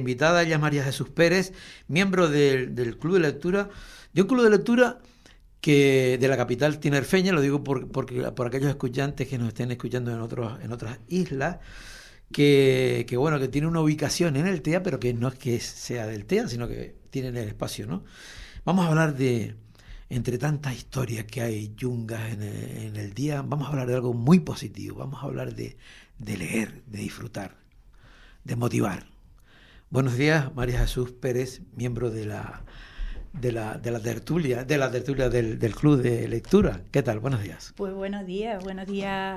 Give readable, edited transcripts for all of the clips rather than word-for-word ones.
invitada, ella es María Jesús Pérez, miembro del Club de Lectura, de un club de lectura que de la capital tinerfeña, lo digo por aquellos escuchantes que nos estén escuchando en otras islas, que bueno, que tiene una ubicación en el TEA, pero que no es que sea del TEA, sino que tiene el espacio, ¿no? Vamos a hablar de, entre tantas historias que hay yungas en el día, vamos a hablar de algo muy positivo, vamos a hablar de leer, de disfrutar, de motivar. Buenos días, María Jesús Pérez, miembro de la tertulia del Club de Lectura. ¿Qué tal? Buenos días. Pues buenos días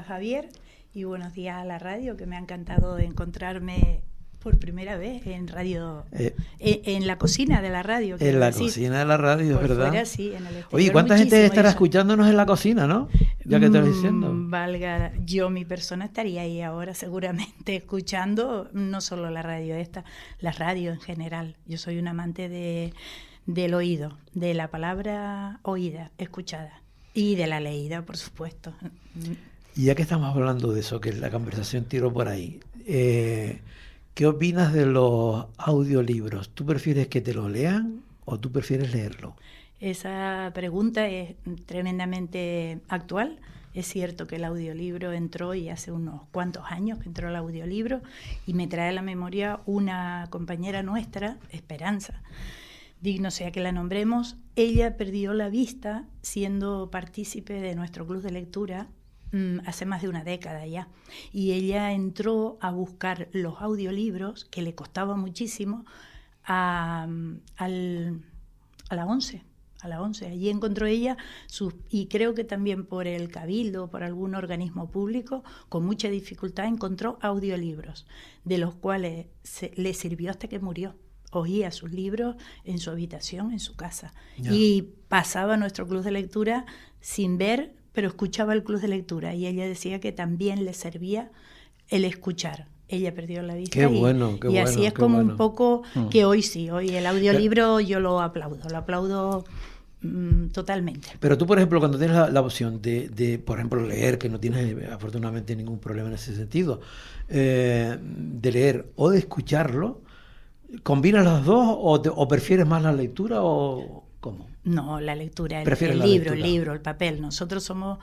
Javier, y buenos días a la radio, que me ha encantado encontrarme por primera vez en radio, en la cocina de la radio. En la cocina de la radio, por ¿verdad? Fuera, sí, en el exterior. Oye, ¿cuánta gente estará escuchándonos en la cocina, no? Ya que te lo diciendo. Valga, mi persona estaría ahí ahora seguramente escuchando, no solo la radio esta, la radio en general. Yo soy un amante del oído, de la palabra oída, escuchada, y de la leída, por supuesto. Y ya que estamos hablando de eso, que la conversación tiró por ahí, ¿qué opinas de los audiolibros? ¿Tú prefieres que te lo lean o tú prefieres leerlo? Esa pregunta es tremendamente actual. Es cierto que el audiolibro entró, y hace unos cuantos años que entró el audiolibro, y me trae a la memoria una compañera nuestra, Esperanza, digno sea que la nombremos. Ella perdió la vista siendo partícipe de nuestro club de lectura hace más de una década ya, y ella entró a buscar los audiolibros, que le costaba muchísimo, a la ONCE. Allí encontró ella y creo que también por el Cabildo, por algún organismo público, con mucha dificultad encontró audiolibros, de los cuales le sirvió hasta que murió. Oía sus libros en su habitación, en su casa. Ya. Y pasaba a nuestro club de lectura sin ver, pero escuchaba el club de lectura, y ella decía que también le servía el escuchar. Ella perdió la vista. Qué bueno, qué y bueno. Así es como un poco que hoy el audiolibro yo lo aplaudo totalmente. Pero tú, por ejemplo, cuando tienes la opción de, por ejemplo, leer, que no tienes afortunadamente ningún problema en ese sentido, de leer o de escucharlo, ¿combinas las dos o prefieres más la lectura o cómo? No, la lectura, el libro, el papel. Nosotros somos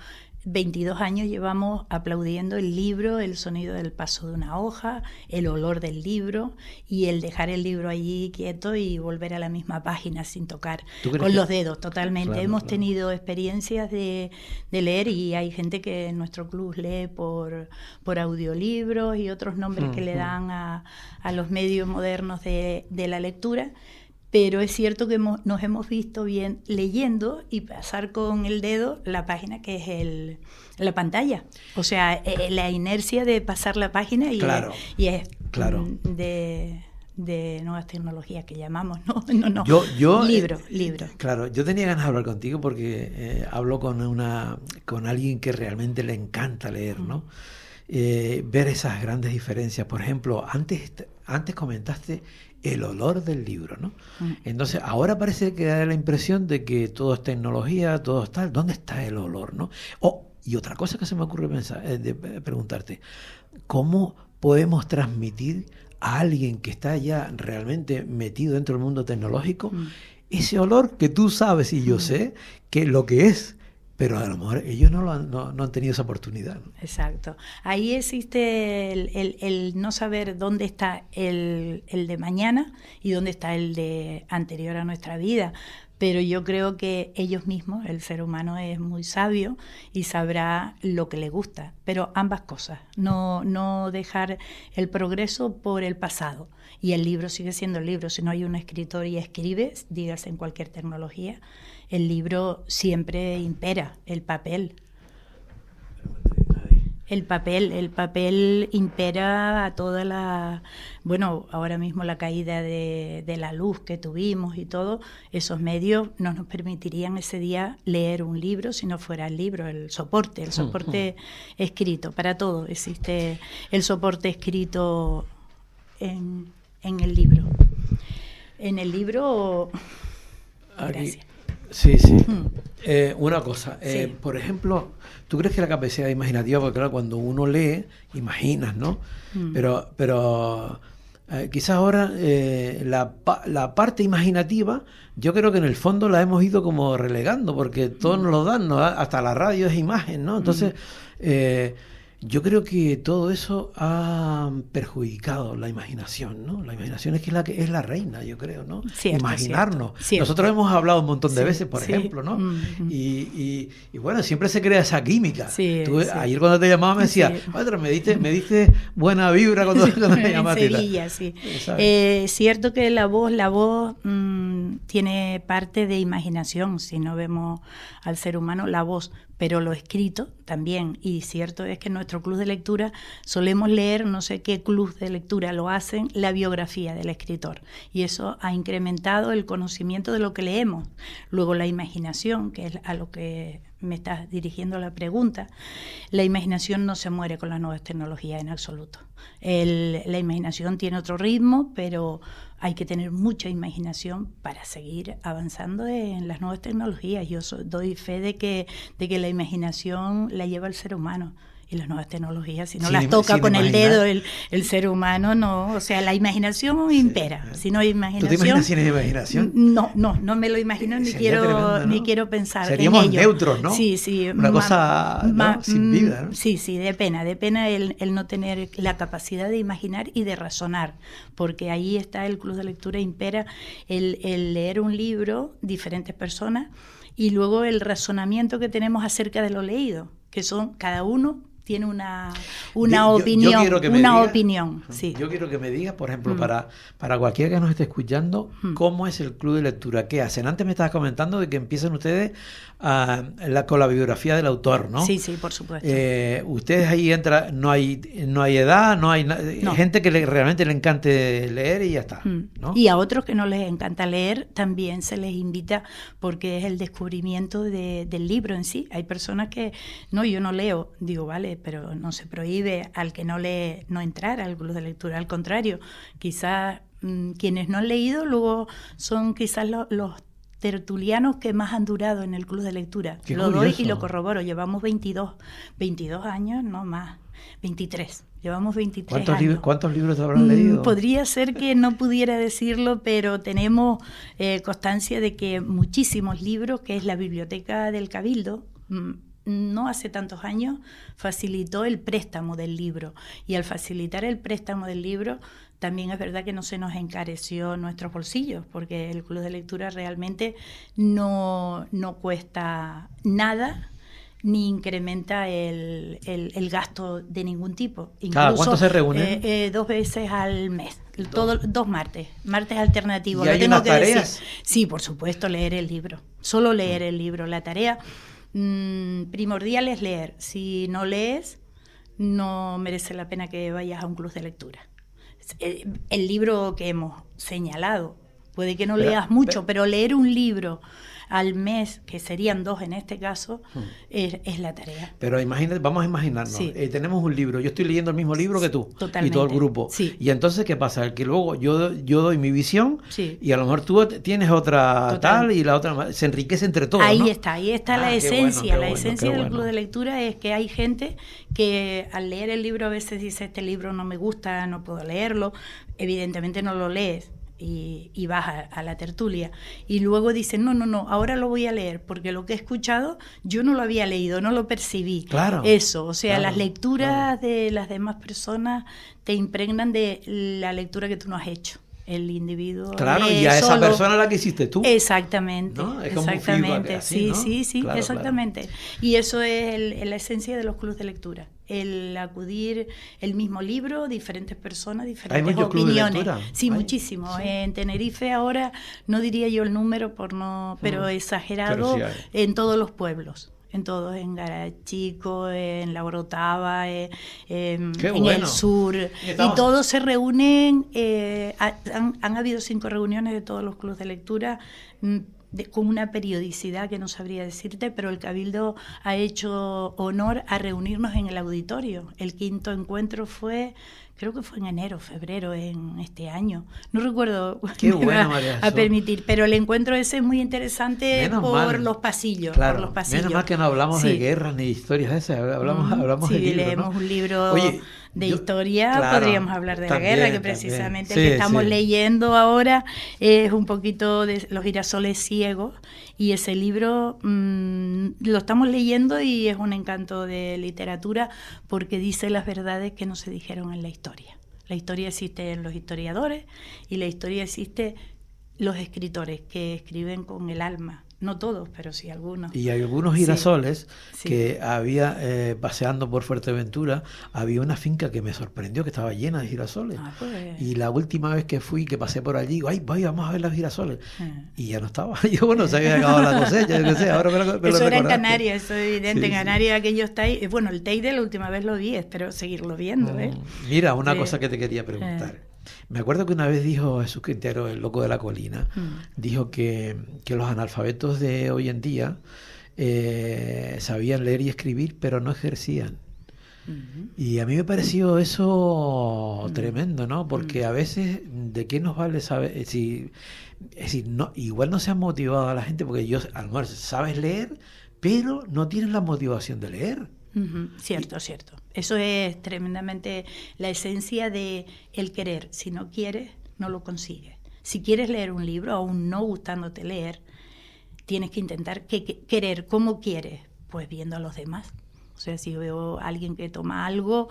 22 años, llevamos aplaudiendo el libro, el sonido del paso de una hoja, el olor del libro, y el dejar el libro allí quieto y volver a la misma página sin tocar con los dedos, totalmente. Claro, hemos tenido experiencias de leer, y hay gente que en nuestro club lee por audiolibros y otros nombres que le dan a los medios modernos de la lectura. Pero es cierto que nos hemos visto bien leyendo y pasar con el dedo la página, que es la pantalla. O sea, la inercia de pasar la página y es de nuevas tecnologías que llamamos, ¿no? Yo libro. Claro, yo tenía ganas de hablar contigo porque hablo con alguien que realmente le encanta leer, ¿no? Ver esas grandes diferencias. Por ejemplo, antes comentaste el olor del libro, ¿no? Entonces, ahora parece que da la impresión de que todo es tecnología, todo es tal. ¿Dónde está el olor, no? Y otra cosa que se me ocurre preguntarte, ¿cómo podemos transmitir a alguien que está ya realmente metido dentro del mundo tecnológico ese olor que tú sabes y yo sé que lo que es? Pero a lo mejor ellos no han tenido esa oportunidad, ¿no? Exacto. Ahí existe el no saber dónde está el de mañana y dónde está el de anterior a nuestra vida. Pero yo creo que ellos mismos, el ser humano es muy sabio y sabrá lo que le gusta. Pero ambas cosas, no dejar el progreso por el pasado. Y el libro sigue siendo el libro. Si no hay un escritor y escribe, dígase en cualquier tecnología, el libro siempre impera, el papel. El papel impera a toda la... Bueno, ahora mismo la caída de la luz que tuvimos y todo, esos medios no nos permitirían ese día leer un libro si no fuera el libro, el soporte escrito. Para todo existe el soporte escrito en el libro. En el libro... Gracias. Sí. Una cosa, sí. Por ejemplo, ¿tú crees que la capacidad imaginativa, porque claro, cuando uno lee, imaginas, ¿no? Pero quizás ahora la parte imaginativa, yo creo que en el fondo la hemos ido como relegando, porque todos nos lo dan, ¿no? Hasta la radio es imagen, ¿no? Entonces, yo creo que todo eso ha perjudicado la imaginación, ¿no? La imaginación es que es la reina, yo creo, ¿no? Cierto, Imaginarnos. cierto. Nosotros hemos hablado un montón de veces, por sí. ejemplo, ¿no? Y bueno, siempre se crea esa química. Sí, Tú, sí. Ayer cuando te llamaba me decía, Pedro, me diste buena vibra cuando me llamaste. En Sevilla, sí. Cierto que la voz tiene parte de imaginación, si no vemos al ser humano, la voz, pero lo escrito también. Y cierto es que en nuestro club de lectura solemos leer, no sé qué club de lectura lo hacen, la biografía del escritor. Y eso ha incrementado el conocimiento de lo que leemos. Luego la imaginación, que es a lo que me estás dirigiendo la pregunta, la imaginación no se muere con las nuevas tecnologías en absoluto. La imaginación tiene otro ritmo, pero hay que tener mucha imaginación para seguir avanzando en las nuevas tecnologías. Yo doy fe de que la imaginación la lleva el ser humano. Y las nuevas tecnologías, si no las toca con el dedo el ser humano, no. O sea, la imaginación impera. Si no hay imaginación... ¿Tú te imaginas sin imaginación? No me lo imagino, ni quiero pensar Seríamos en ello. Neutros, ¿no? Sí. Una cosa sin vida, ¿no? Sí, de pena el no tener la capacidad de imaginar y de razonar, porque ahí está el club de lectura, impera el leer un libro, diferentes personas, y luego el razonamiento que tenemos acerca de lo leído, que son cada uno tiene una opinión. Sí. Yo quiero que me digas, por ejemplo, para cualquiera que nos esté escuchando, ¿cómo es el club de lectura? ¿Qué hacen? Antes me estabas comentando de que empiezan ustedes con la biografía del autor, ¿no? Sí, por supuesto. Ustedes ahí entran, no hay edad, no hay gente que realmente le encante leer y ya está, ¿no? Y a otros que no les encanta leer también se les invita, porque es el descubrimiento del libro en sí. Hay personas que, yo no leo, digo, vale, pero no se prohíbe al que no lee no entrar al club de lectura. Al contrario, quizás quienes no han leído luego son quizás los tertulianos que más han durado en el club de lectura. Qué lo curioso. doy y lo corroboro. Llevamos 22 años, no más, 23. Llevamos 23 años. ¿Cuántos libros habrán leído? Podría ser que no pudiera decirlo, pero tenemos constancia de que muchísimos libros, que es la biblioteca del Cabildo, no hace tantos años facilitó el préstamo del libro, y al facilitar el préstamo del libro también es verdad que no se nos encareció nuestros bolsillos, porque el club de lectura realmente no cuesta nada ni incrementa el gasto de ningún tipo. Incluso, ¿cuánto se reúne? 2 veces al mes, dos martes alternativos. ¿Y hay unas tareas? Sí, por supuesto, leer el libro, solo leer el libro. La tarea primordial es leer. Si no lees, no merece la pena que vayas a un club de lectura. El libro que hemos señalado, puede que no leas mucho, pero leer un libro al mes, que serían 2 en este caso, es la tarea. Pero vamos a imaginarnos, Sí. Tenemos un libro, yo estoy leyendo el mismo libro que tú. Totalmente. Y todo el grupo. Sí. Y entonces, ¿qué pasa? Que luego yo doy mi visión, Sí. y a lo mejor tú tienes otra Total. tal y la otra, se enriquece entre todos, Ahí ¿no? está la qué esencia. bueno, La esencia del bueno. club de lectura es que hay gente que al leer el libro a veces dice, este libro no me gusta, no puedo leerlo. Evidentemente no lo lees y vas a la tertulia, y luego dicen, no, ahora lo voy a leer, porque lo que he escuchado yo no lo había leído, no lo percibí. Claro. Eso, o sea, Claro, las lecturas claro. de las demás personas te impregnan de la lectura que tú no has hecho. El individuo Claro, lee y a esa solo. persona a la que hiciste tú. Exactamente, ¿No? Es como un exactamente. feedback así, Sí, ¿no? Claro, exactamente. claro. Y eso es la esencia de los clubes de lectura. El acudir el mismo libro, diferentes personas, diferentes muchos clubes de opiniones. lectura? Sí, ¿Hay? muchísimo. Sí. En Tenerife ahora no diría yo el número pero exagerado, Pero sí hay. en todos los pueblos. En todos, en Garachico, en La Orotava, en bueno. el sur. Y todos se reúnen, han habido 5 reuniones de todos los clubes de lectura, con una periodicidad que no sabría decirte, pero el Cabildo ha hecho honor a reunirnos en el auditorio. El 5º encuentro creo que fue en enero, febrero, en este año. No recuerdo Qué bueno, María a permitir, pero el encuentro ese es muy interesante. Menos por mal. los pasillos. Claro, por los pasillos. menos mal que no hablamos Sí. de guerras ni historias esas, hablamos Sí, de libros, leemos ¿no? un libro Oye, De historia claro, podríamos hablar de también, la guerra, que también. precisamente Sí, el que estamos sí. leyendo ahora es un poquito de Los girasoles ciegos, y ese libro lo estamos leyendo y es un encanto de literatura porque dice las verdades que no se dijeron en la historia. La historia existe en los historiadores y la historia existe en los escritores que escriben con el alma. No todos, pero sí algunos. Y hay algunos girasoles sí. que había, paseando por Fuerteventura, había una finca que me sorprendió, que estaba llena de girasoles. Pues. Y la última vez que fui, que pasé por allí, digo, ay, vamos a ver los girasoles. Y ya no estaba. Yo, bueno, se había acabado la cosecha, yo qué sé, ahora me lo Eso era recordaste. en Canarias, eso es evidente. Sí, En Canarias aquello está ahí. Bueno, el Teide la última vez lo vi, espero seguirlo viendo. Mira, una cosa que te quería preguntar. Me acuerdo que una vez dijo Jesús Quintero, el loco de la colina, dijo que los analfabetos de hoy en día sabían leer y escribir, pero no ejercían. Y a mí me pareció eso tremendo, ¿no? Porque a veces, ¿de qué nos vale saber? Es decir, no, igual no se han motivado a la gente, porque yo, a lo mejor sabes leer, pero no tienes la motivación de leer. Cierto. Eso es tremendamente la esencia de el querer. Si no quieres, no lo consigues. Si quieres leer un libro, aún no gustándote leer, tienes que intentar querer. ¿Cómo quieres? Pues viendo a los demás. O sea, si veo a alguien que toma algo,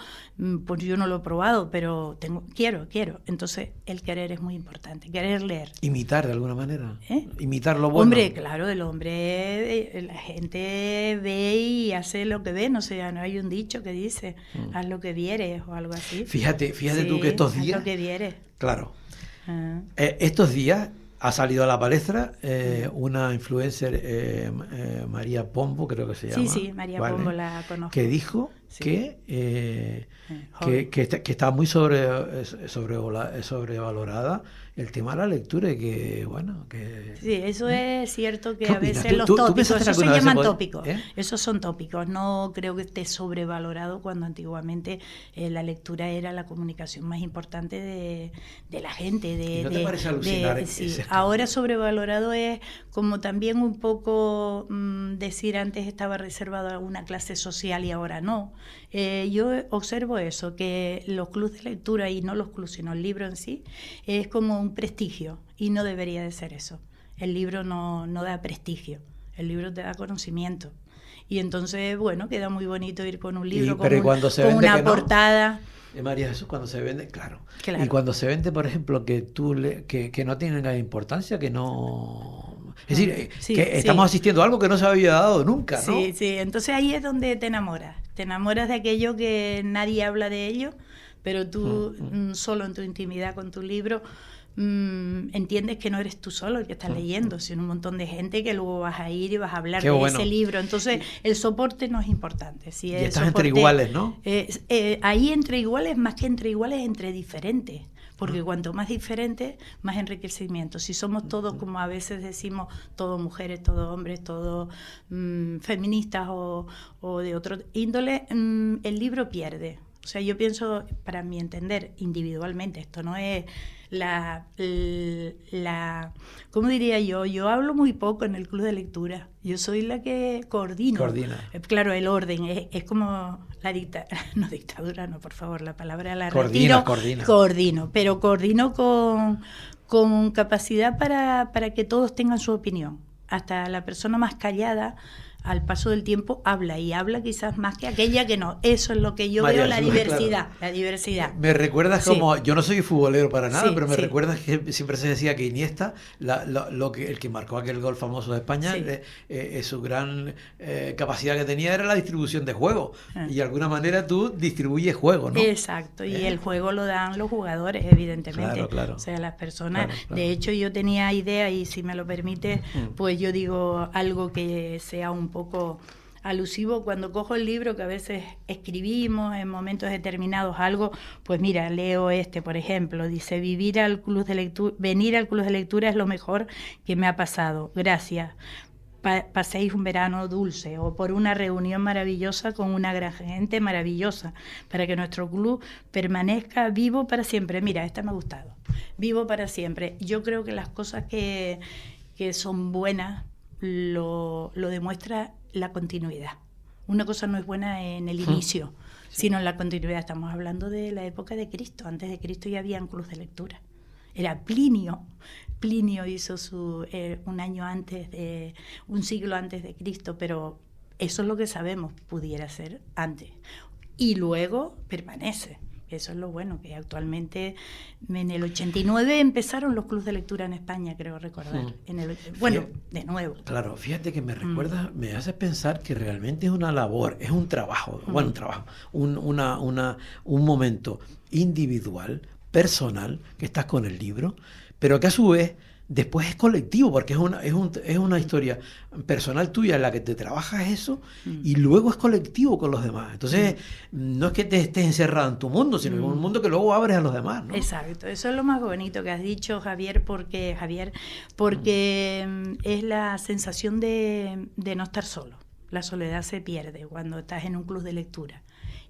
pues yo no lo he probado, pero quiero. Entonces, el querer es muy importante, querer leer. Imitar de alguna manera. Imitar lo bueno. Hombre, claro, el hombre, la gente ve y hace lo que ve, no sé, no hay un dicho que dice, haz lo que vieres o algo así. Fíjate tú que estos días... Haz lo que vieres. Claro. Estos días ha salido a la palestra una influencer, María Pombo, creo que se llama. Sí, María Pombo la conozco. Que dijo que está muy sobrevalorada el tema de la lectura y que, bueno, que... Sí, eso es cierto, que a opinas? veces los ¿Tú tópicos, pensaste eso se alguna vez llaman se puede- tópicos, esos son tópicos, no creo que esté sobrevalorado cuando antiguamente la lectura era la comunicación más importante de la gente. ¿No te parece alucinar sí. ese Ahora sobrevalorado es como también un poco decir antes estaba reservado a una clase social y ahora no. Yo observo eso, que los clubes de lectura, y no los clubes sino el libro en sí, es como un prestigio y no debería de ser eso. El libro no da prestigio, el libro te da conocimiento. Y entonces, bueno, queda muy bonito ir con un libro, con una portada. María Jesús, cuando se vende, claro. Y cuando se vende, por ejemplo, que no tiene la importancia, que no... Es decir, que estamos asistiendo a algo que no se había dado nunca, ¿no? Sí, entonces ahí es donde te enamoras de aquello que nadie habla de ello, pero tú solo en tu intimidad con tu libro entiendes que no eres tú solo el que estás leyendo, sino un montón de gente que luego vas a ir y vas a hablar ese libro. Entonces el soporte no es importante. Y estás entre iguales, ¿no? Ahí entre iguales, más que entre iguales, entre diferentes. Porque cuanto más diferentes, más enriquecimiento. Si somos todos, como a veces decimos, todos mujeres, todos hombres, todos feministas o de otro índole, el libro pierde. O sea, yo pienso, para mi entender, individualmente, esto no es ¿cómo diría yo? Yo hablo muy poco en el club de lectura. Yo soy la que coordina. Claro, el orden es como la dictadura, no, por favor, la palabra la retiro. Coordino, pero coordino con capacidad para que todos tengan su opinión. Hasta la persona más callada, al paso del tiempo, habla quizás más que aquella que no. Eso es lo que yo veo, la diversidad. Me recuerdas como, yo no soy futbolero para nada, pero me recuerdas que siempre se decía que Iniesta, el que marcó aquel gol famoso de España, su gran capacidad que tenía era la distribución de juego. Y de alguna manera tú distribuyes juego, ¿no? Exacto, y el juego lo dan los jugadores, evidentemente. Claro. O sea, las personas. Claro. De hecho, yo tenía idea, y si me lo permite, pues yo digo algo que sea un poco alusivo cuando cojo el libro, que a veces escribimos en momentos determinados algo, pues mira, leo por ejemplo, dice: venir al club de lectura es lo mejor que me ha pasado, gracias, paséis un verano dulce, o por una reunión maravillosa con una gran gente maravillosa, para que nuestro club permanezca vivo para siempre. Mira, esta me ha gustado, vivo para siempre. Yo creo que las cosas que son buenas lo demuestra la continuidad. Una cosa no es buena en el inicio, sino en la continuidad. Estamos hablando de la época de Cristo. Antes de Cristo ya había un club de lectura. Era Plinio. Plinio hizo un siglo antes de Cristo, pero eso es lo que sabemos, pudiera ser antes. Y luego permanece. Eso es lo bueno, que actualmente en el 89 empezaron los clubes de lectura en España, creo recordar. De nuevo. Claro, fíjate que me recuerda, me hace pensar que realmente es una labor, es un trabajo, un momento individual, personal, que estás con el libro, pero que a su vez después es colectivo, porque es una historia personal tuya en la que te trabajas eso y luego es colectivo con los demás. Entonces, no es que te estés encerrado en tu mundo, sino en un mundo que luego abres a los demás, ¿no? Exacto, eso es lo más bonito que has dicho, Javier, porque es la sensación de no estar solo. La soledad se pierde cuando estás en un club de lectura.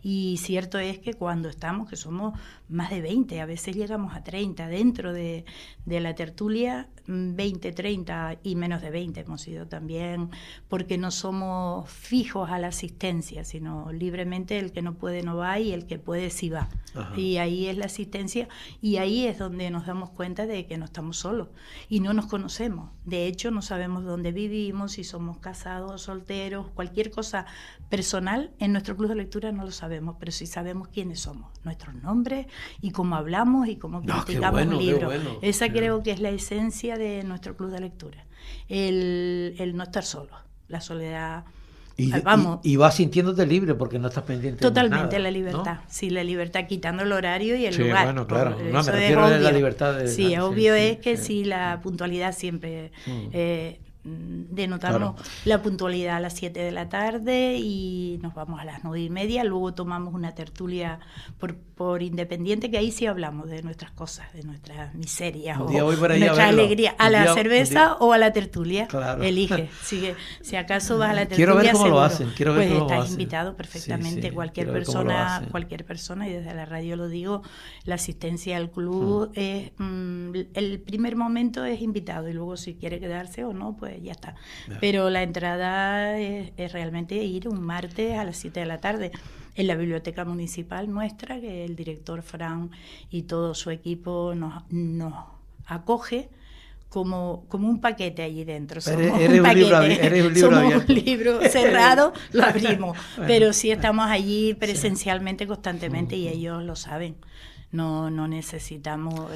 Y cierto es que cuando estamos, que somos más de 20, a veces llegamos a 30, dentro de la tertulia, 20, 30 y menos de 20 hemos sido también, porque no somos fijos a la asistencia, sino libremente el que no puede no va y el que puede sí va. Ajá. Y ahí es la asistencia y ahí es donde nos damos cuenta de que no estamos solos y no nos conocemos. De hecho, no sabemos dónde vivimos, si somos casados o solteros, cualquier cosa personal en nuestro club de lectura no lo sabemos, pero sí sabemos quiénes somos, nuestros nombres y cómo hablamos y cómo criticamos un libro. Esa creo que es la esencia de nuestro club de lectura, el no estar solo, la soledad. Y vas sintiéndote libre porque no estás pendiente totalmente de nada, la libertad, ¿no? Sí, la libertad quitando el horario y el sí, lugar. Bueno, claro, no, me refiero a la libertad de... Sí, obvio es que sí, la puntualidad siempre... denotamos la puntualidad a las 7 de la tarde y nos vamos a las 9:30, luego tomamos una tertulia por independiente, que ahí sí hablamos de nuestras cosas, de nuestras miserias o nuestra alegría, a la cerveza o a la tertulia, claro. Elige, si acaso vas a la tertulia quiero ver cómo seguro, lo hacen, pues estás invitado perfectamente, cualquier persona, y desde la radio lo digo, la asistencia al club es el primer momento es invitado y luego si quiere quedarse o no, pues ya está. Pero la entrada es realmente ir un martes a las 7 de la tarde en la biblioteca municipal nuestra, que el director Fran y todo su equipo nos acoge como un paquete allí dentro. Somos un libro cerrado, lo abrimos. Bueno. Pero sí estamos allí presencialmente constantemente y ellos lo saben. No necesitamos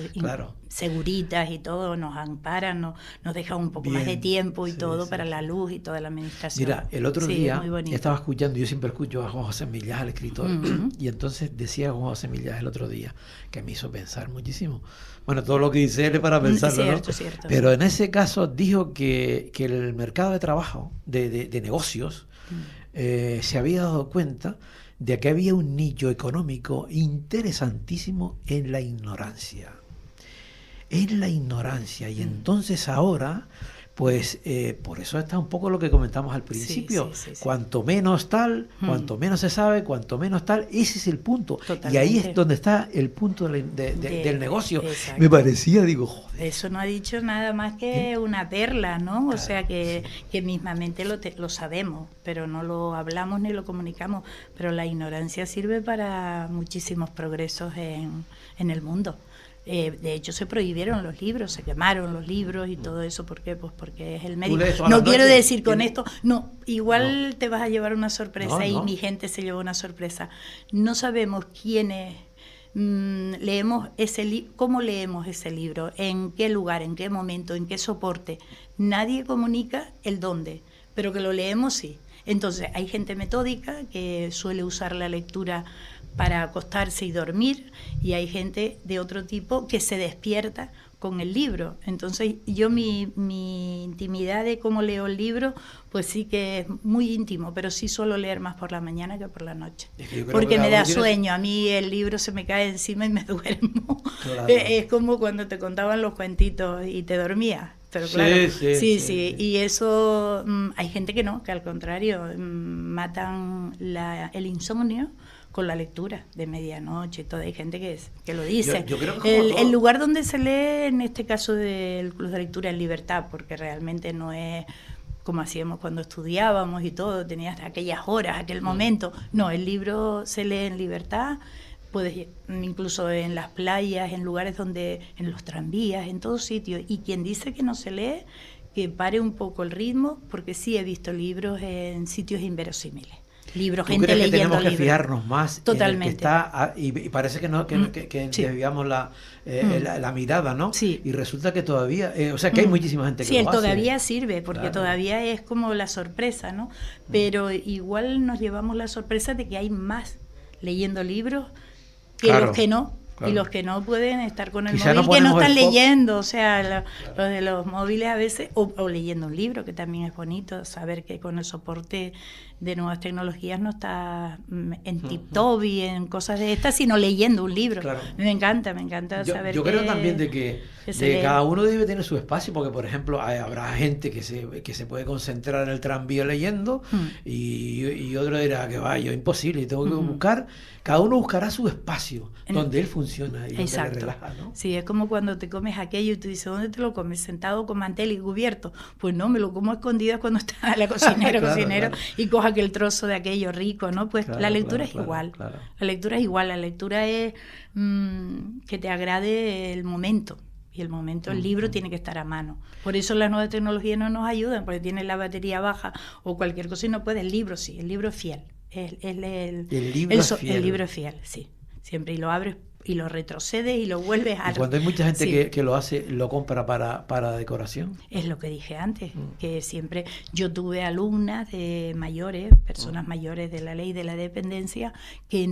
seguritas y todo, nos amparan, nos dejan un poco más de tiempo y para la luz y toda la administración. Mira, el otro día estaba escuchando, yo siempre escucho a Juan José Millás, el escritor, y entonces decía Juan José Millás el otro día, que me hizo pensar muchísimo. Bueno, todo lo que dice él es para pensarlo, cierto, pero en ese caso dijo que el mercado de trabajo, de negocios, se había dado cuenta de que había un nicho económico interesantísimo en la ignorancia. Y entonces ahora, pues por eso está un poco lo que comentamos al principio. Sí. Cuanto menos tal, cuanto menos se sabe, cuanto menos tal, ese es el punto. Totalmente. Y ahí es donde está el punto del negocio. Exacto. Me parecía, digo, joder. Eso no ha dicho nada más que una perla, ¿no? Claro, o sea que mismamente lo sabemos, pero no lo hablamos ni lo comunicamos. Pero la ignorancia sirve para muchísimos progresos en el mundo. De hecho se prohibieron los libros, se quemaron los libros y todo eso. ¿Por qué? Pues porque es el medio. No quiero decir con esto, igual te vas a llevar una sorpresa y mi gente se llevó una sorpresa. No sabemos quiénes leemos cómo leemos ese libro, en qué lugar, en qué momento, en qué soporte. Nadie comunica el dónde, pero que lo leemos sí. Entonces hay gente metódica que suele usar la lectura para acostarse y dormir, y hay gente de otro tipo que se despierta con el libro. Entonces yo mi intimidad de cómo leo el libro, pues sí que es muy íntimo, pero sí suelo leer más por la mañana que por la noche, porque me da sueño. A mí el libro se me cae encima y me duermo. Claro. Es como cuando te contaban los cuentitos y te dormías. Pero claro, sí. Y eso, hay gente que no, que al contrario, matan el insomnio con la lectura de medianoche y todo. Hay gente que lo dice. Yo creo que el lugar donde se lee, en este caso del Club de Lectura, es Libertad, porque realmente no es como hacíamos cuando estudiábamos y todo, tenías aquellas horas, aquel momento. No, el libro se lee en libertad, puedes incluso en las playas, en lugares donde, en los tranvías, en todos sitios. Y quien dice que no se lee, que pare un poco el ritmo, porque sí he visto libros en sitios inverosímiles. Libros, ¿Tú gente crees que leyendo tenemos que libros. fijarnos más Totalmente. en el que está, y parece que no que Sí. desviamos la mirada, ¿no? Sí. Y resulta que todavía, o sea, que hay muchísima gente que sí, lo el hace. todavía sirve, porque Claro. todavía es como la sorpresa, ¿no? Pero igual nos llevamos la sorpresa de que hay más leyendo libros que Claro. los que no. Claro. Y los que no pueden estar con el Quizá no móvil, que no ponemos están el foco. leyendo, o sea, los de los móviles a veces, o leyendo un libro, que también es bonito saber que con el soporte de nuevas tecnologías no está en tip-top y en cosas de estas, sino leyendo un libro. Claro. Me encanta saber Yo creo también de que se lee. cada uno debe tener su espacio, porque por ejemplo habrá gente que se puede concentrar en el tranvía leyendo y otro dirá que vaya, imposible, tengo que buscar, cada uno buscará su espacio donde él funciona y donde le relaja, ¿no? Sí, es como cuando te comes aquello y tú dices, ¿dónde te lo comes? ¿Sentado con mantel y cubierto? Pues no, me lo como a escondidas cuando está la cocinera, Claro, cocinero, claro. y coja aquel trozo de aquello rico, ¿no? Pues Claro, la lectura claro, es igual. claro. La lectura es igual, la lectura es que te agrade el momento. Y el momento, el libro tiene que estar a mano. Por eso las nuevas tecnologías no nos ayudan, porque tienen la batería baja o cualquier cosa y no puede. El libro sí, el libro es fiel. El libro es fiel. El libro es fiel, sí. Siempre, y lo abres y lo retrocedes y lo vuelves a... Y cuando hay mucha gente Sí. que lo hace, lo compra para decoración. Es lo que dije antes, que siempre yo tuve alumnas de mayores, personas mayores de la ley de la dependencia, que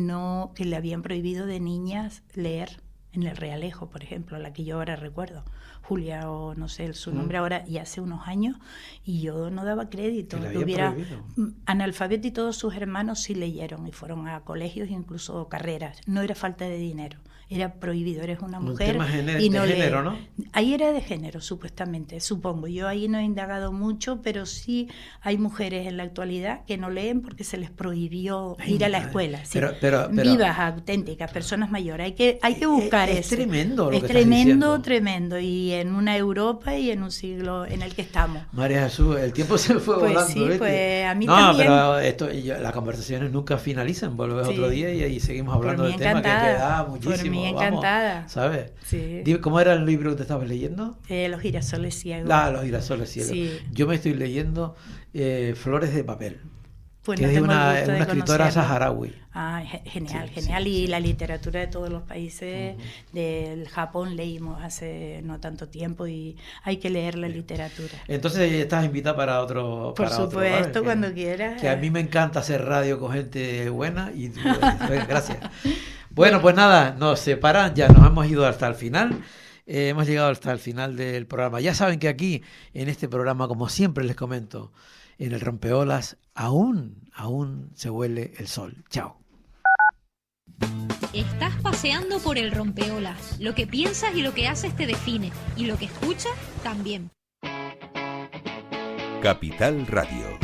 le habían prohibido de niñas leer en el Realejo, por ejemplo, la que yo ahora recuerdo, Julia o no sé su nombre ahora, y hace unos años, y yo no daba crédito. Que le habían prohibido. Analfabeto y todos sus hermanos sí leyeron y fueron a colegios, incluso carreras. No era falta de dinero, era prohibido. Eres una mujer tema y no de lees. género, ¿no? Ahí era de género, supuestamente, supongo. Yo ahí no he indagado mucho, pero sí hay mujeres en la actualidad que no leen porque se les prohibió ir a la escuela. Sí. Pero- Vivas, auténticas, personas mayores. Hay que buscar es eso. tremendo lo es que estás diciendo. tremendo. Y en una Europa y en un siglo en el que estamos. María Jesús, el tiempo se fue Pues volando. sí, ¿viste? pues a mí no, también. pero las conversaciones nunca finalizan. Volvemos Sí. otro día y ahí seguimos Por hablando mí del tema que encantada. queda Por muchísimo. mí vamos, encantada. ¿sabes? Sí. Dime, ¿cómo era el libro que te estabas leyendo? Los girasoles ciegos. Los girasoles ciegos. Sí. Yo me estoy leyendo Flores de papel, Pues que no es de tengo el una gusto de escritora conocerlo. saharaui. Ah, genial, Sí, genial. sí, Y sí. la literatura de todos los países del Japón leímos hace no tanto tiempo y hay que leer la literatura. Entonces estás invitada para otro. Por para otro, supuesto, ¿vale? cuando quieras. Que a mí me encanta hacer radio con gente buena y gracias. Bueno, pues nada, nos separan, ya nos hemos ido hasta el final. Hemos llegado hasta el final del programa. Ya saben que aquí, en este programa, como siempre les comento, en el Rompeolas, aún se huele el sol. Chao. Estás paseando por el rompeolas. Lo que piensas y lo que haces te define. Y lo que escuchas también. Capital Radio.